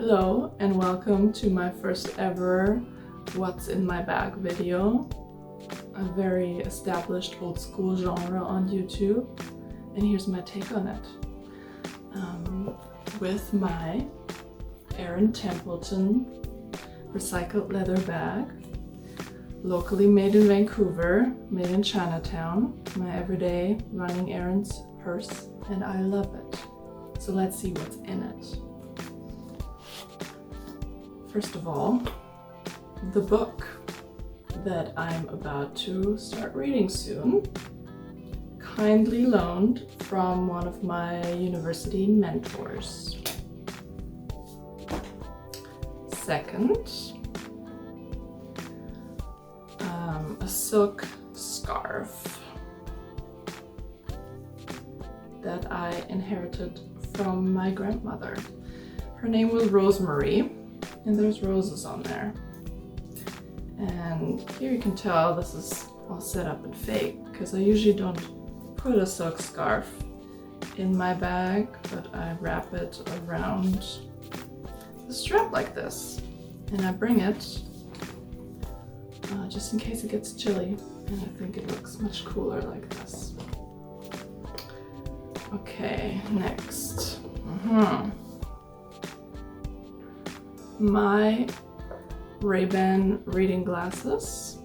Hello and welcome to my first ever What's in My Bag video. A very established old school genre on YouTube, and here's my take on it. With my Erin Templeton recycled leather bag, locally made in Vancouver, made in Chinatown, my everyday running errands purse, and I love it. So let's see what's in it. First of all, the book that I'm about to start reading soon, kindly loaned from one of my university mentors. Second, a silk scarf that I inherited from my grandmother. Her name was Rosemary, and there's roses on there. And here you can tell this is all set up and fake, because I usually don't put a silk scarf in my bag, but I wrap it around the strap like this, and I bring it just in case it gets chilly, and I think it looks much cooler like this. Okay, next. My Ray-Ban reading glasses.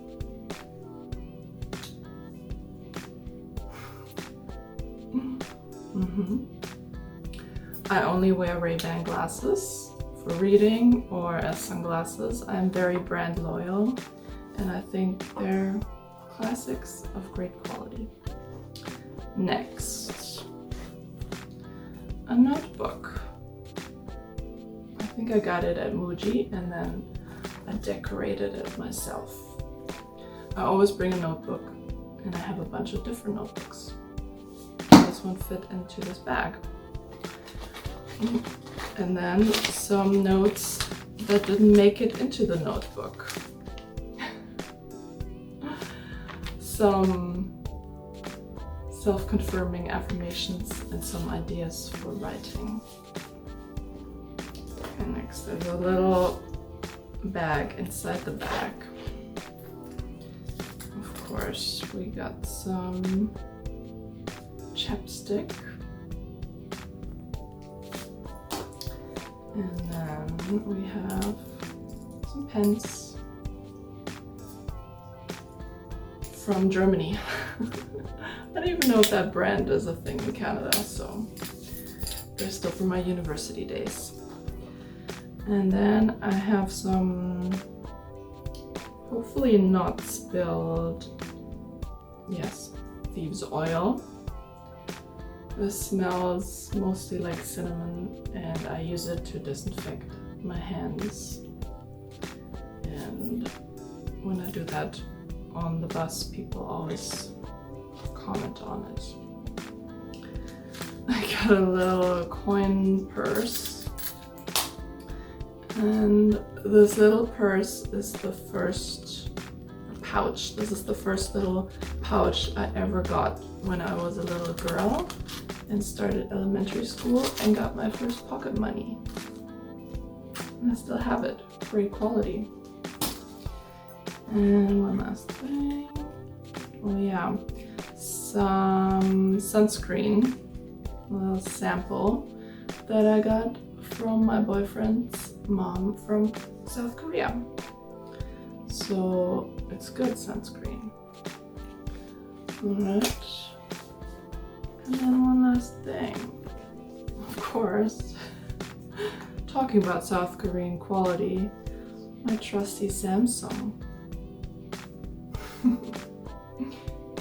I only wear Ray-Ban glasses for reading or as sunglasses. I'm very brand loyal, and I think they're classics of great quality. Next, a notebook. I think I got it at Muji, and then I decorated it myself. I always bring a notebook, and I have a bunch of different notebooks. This one fit into this bag. And then some notes that didn't make it into the notebook. Some self-confirming affirmations and some ideas for writing. And next there's a little bag inside the bag. Of course, we got some chapstick. And then we have some pens from Germany. I don't even know if that brand is a thing in Canada, so they're still from my university days. And then I have some, hopefully not spilled, yes, thieves oil. This smells mostly like cinnamon, and I use it to disinfect my hands. And when I do that on the bus, people always comment on it. I got a little coin purse, and this little purse is the first pouch. This is the first little pouch I ever got when I was a little girl and started elementary school and got my first pocket money. And I still have it, great quality. And one last thing, oh yeah, some sunscreen, a little sample that I got from my boyfriend's mom from South Korea. So it's good sunscreen. Alright. And then one last thing. Of course, talking about South Korean quality, my trusty Samsung.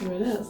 Here it is.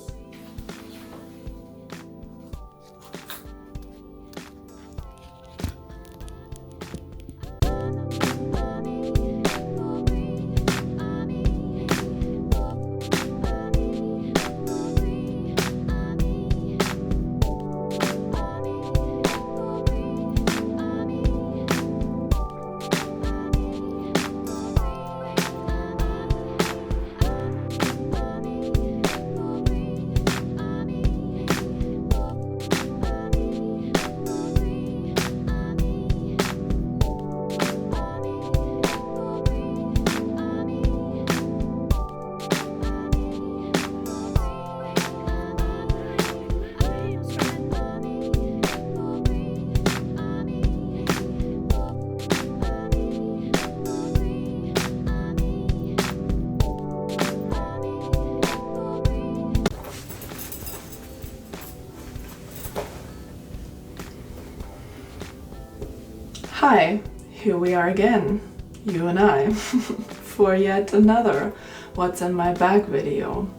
Hi, here we are again, you and I, for yet another What's in My Bag video,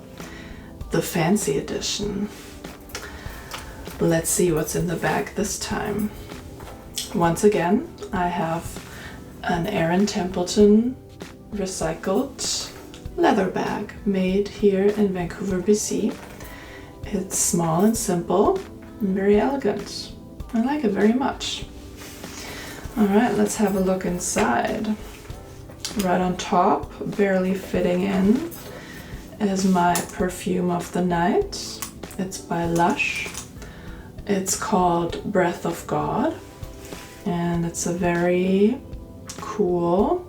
the fancy edition. Let's see what's in the bag this time. Once again, I have an Erin Templeton recycled leather bag made here in Vancouver, BC. It's small and simple and very elegant. I like it very much. All right, let's have a look inside. Right on top, barely fitting in, is my perfume of the night. It's by Lush. It's called Breath of God, and it's a very cool,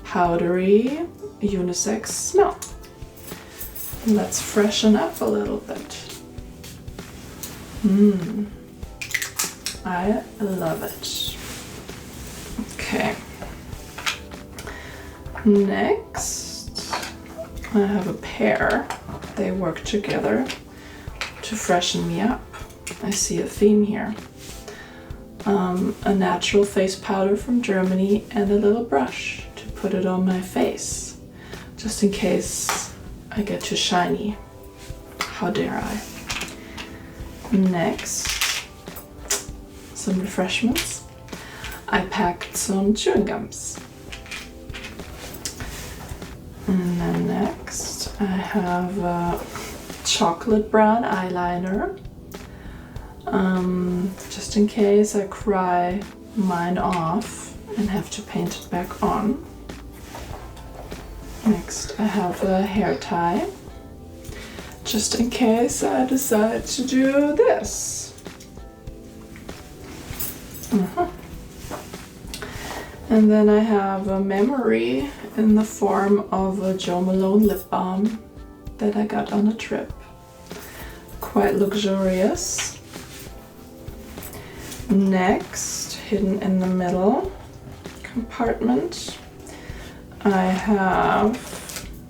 powdery, unisex smell. Let's freshen up a little bit. I love it. Okay. Next, I have a pair. They work together to freshen me up. I see a theme here. A natural face powder from Germany and a little brush to put it on my face, just in case I get too shiny. How dare I? Next, some refreshments. I packed some chewing gums. And then next, I have a chocolate brown eyeliner. Just in case I cry mine off and have to paint it back on. Next, I have a hair tie. Just in case I decide to do this. And then I have a memory in the form of a Jo Malone lip balm that I got on a trip. Quite luxurious. Next, hidden in the middle compartment, I have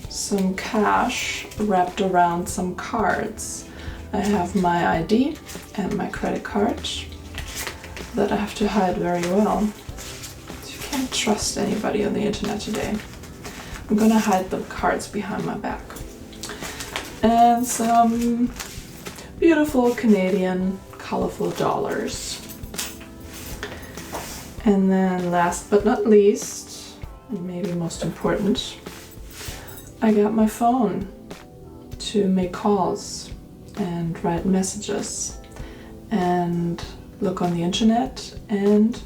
some cash wrapped around some cards. I have my ID and my credit card that I have to hide very well. You can't trust anybody on the internet today. I'm gonna hide the cards behind my back. And some beautiful Canadian colorful dollars. And then last but not least, and maybe most important, I got my phone to make calls and write messages and look on the internet and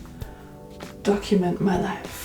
document my life.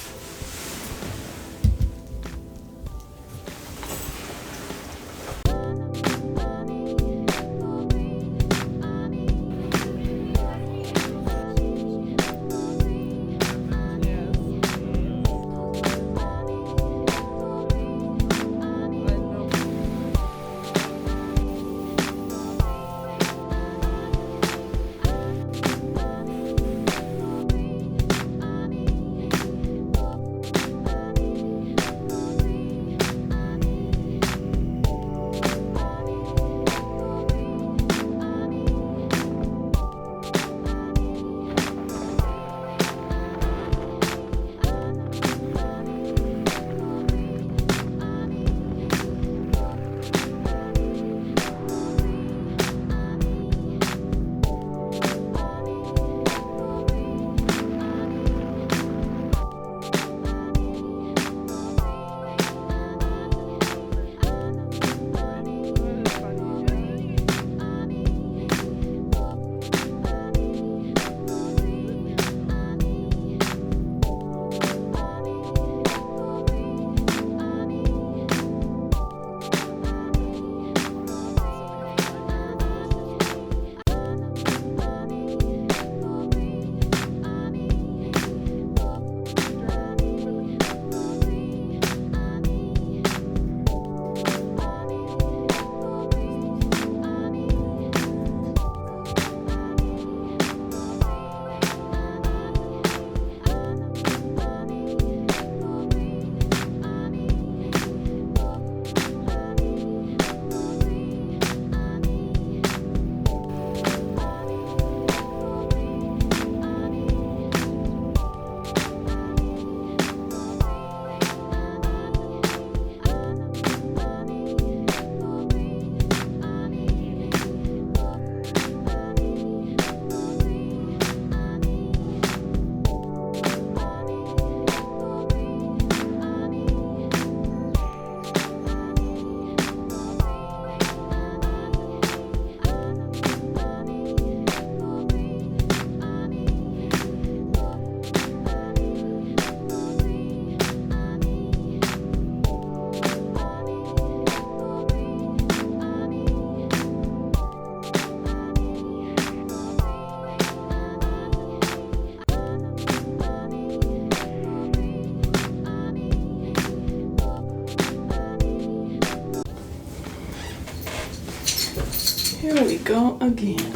Here we go again.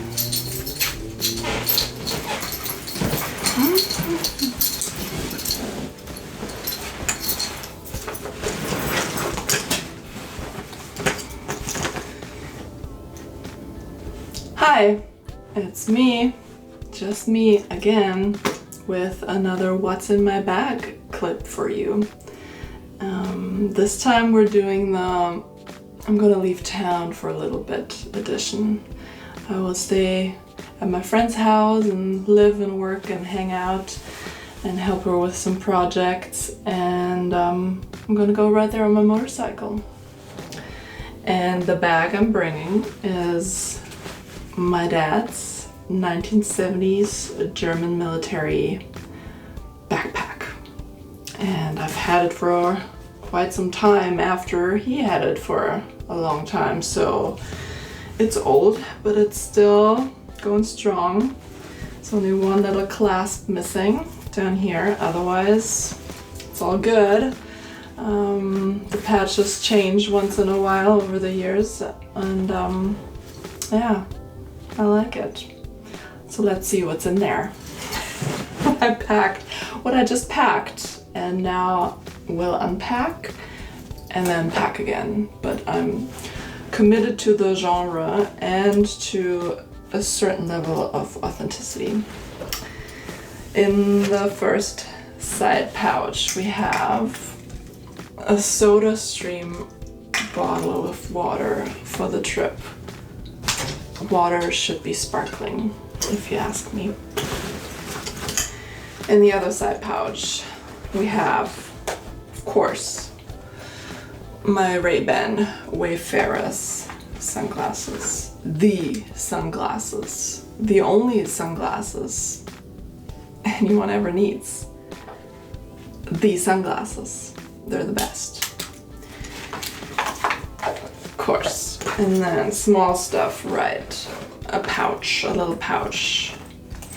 Hi, it's me, just me again, with another What's in My Bag clip for you. This time we're doing the I'm gonna leave town for a little bit edition. I will stay at my friend's house and live and work and hang out and help her with some projects, and I'm gonna go right there on my motorcycle. And the bag I'm bringing is my dad's 1970s German military backpack, and I've had it for quite some time after he had it for a long time, so it's old, but it's still going strong. It's only one little clasp missing down here, otherwise it's all good. The patch has changed once in a while over the years, and yeah, I like it. So let's see what's in there. What I just packed, and now we'll unpack and then pack again. But I'm committed to the genre and to a certain level of authenticity. In the first side pouch, we have a Soda Stream bottle of water for the trip. Water should be sparkling, if you ask me. In the other side pouch, we have, of course, my Ray-Ban Wayfarers sunglasses. The sunglasses. The only sunglasses anyone ever needs. The sunglasses. They're the best. Of course. And then small stuff, right? A pouch, a little pouch.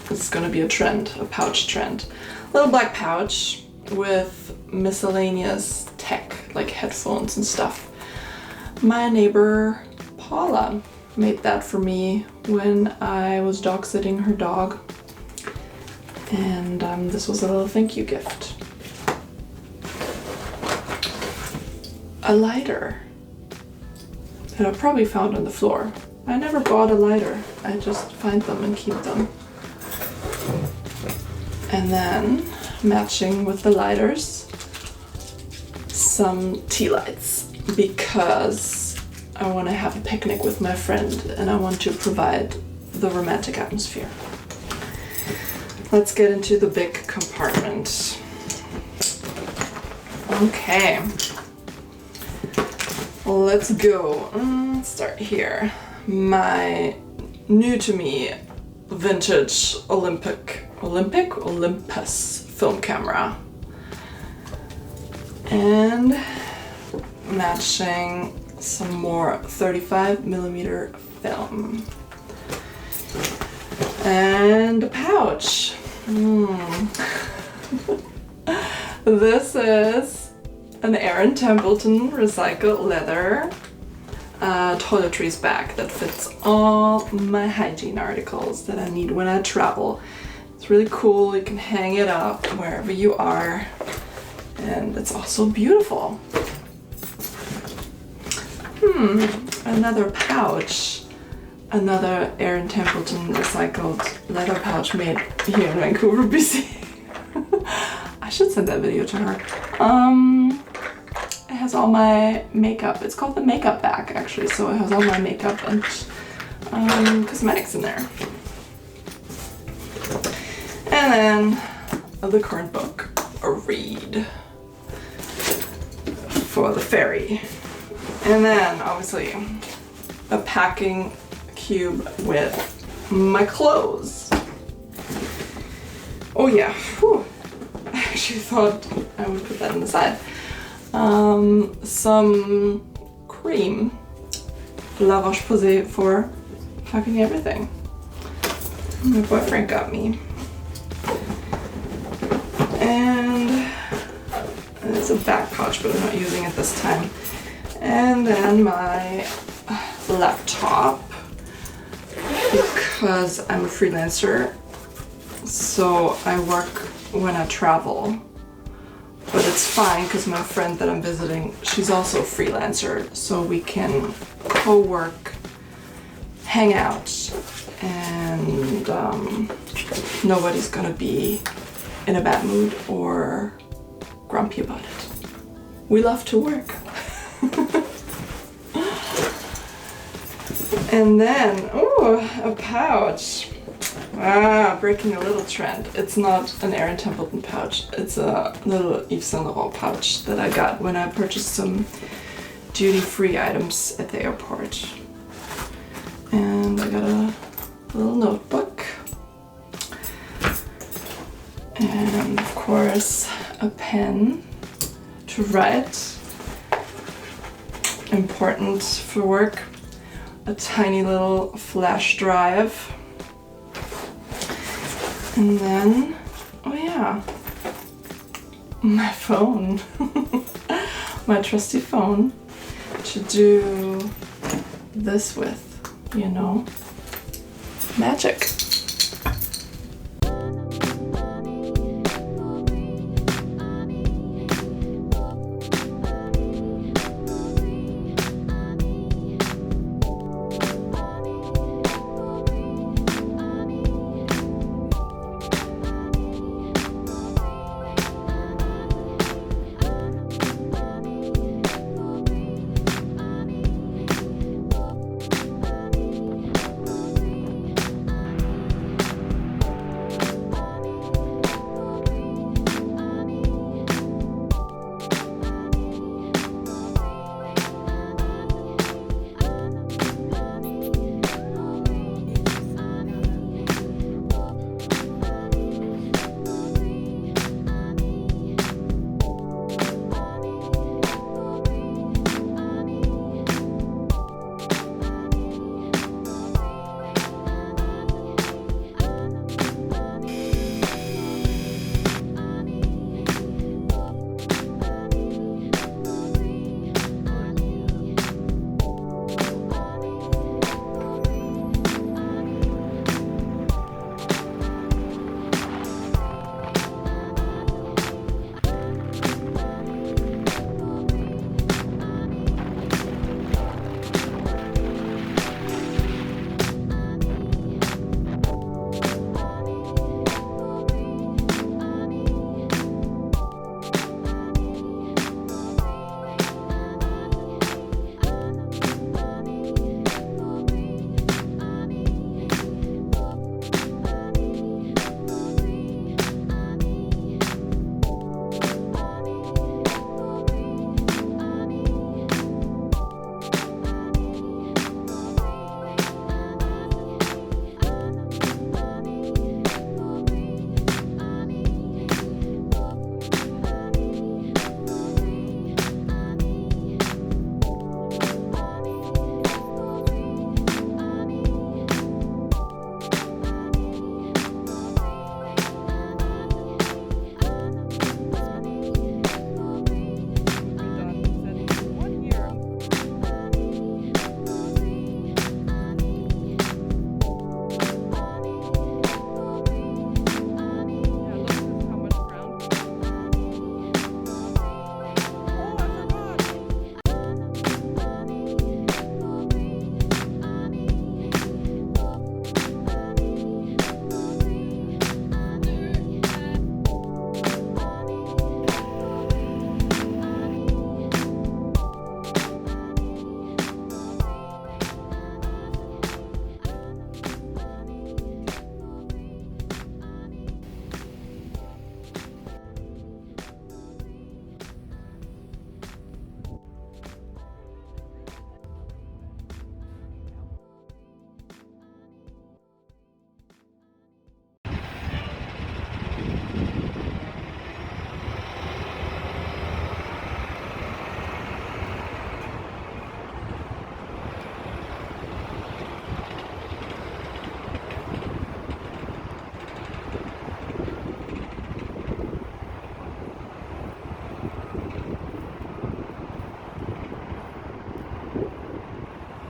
It's gonna be a trend, a pouch trend. Little black pouch with miscellaneous tech, like headphones and stuff. My neighbor Paula made that for me when I was dog sitting her dog. And this was a little thank you gift. A lighter that I probably found on the floor. I never bought a lighter. I just find them and keep them. And then, matching with the lighters, some tea lights, because I want to have a picnic with my friend and I want to provide the romantic atmosphere. Let's get into the big compartment. Okay. Let's go. Let's start here. My new to me vintage Olympus film camera. And matching some more 35mm film. And a pouch. This is an Aaron Templeton recycled leather toiletries bag that fits all my hygiene articles that I need when I travel. It's really cool. You can hang it up wherever you are, and it's also beautiful. Another pouch. Another Aaron Templeton recycled leather pouch made here in Vancouver, BC. I should send that video to her. It has all my makeup. It's called the makeup bag, actually, so it has all my makeup and cosmetics in there. And then the current book, a read for the ferry. And then, obviously, a packing cube with my clothes. Oh yeah, whew. I actually thought I would put that on the side. Some cream, La Roche-Posay, for fucking everything. My boyfriend got me. And it's a back pouch, but I'm not using it this time. And then my laptop. because I'm a freelancer, so I work when I travel. But it's fine because my friend that I'm visiting, she's also a freelancer, so we can co-work, hang out, and nobody's gonna be in a bad mood or grumpy about it. We love to work. And then, oh, a pouch. Breaking a little trend. It's not an Erin Templeton pouch. It's a little Yves Saint Laurent pouch that I got when I purchased some duty-free items at the airport. And I got a little notebook. And of course, a pen to write. Important for work. A tiny little flash drive. And then, oh yeah, my phone, my trusty phone to do this with, you know, magic.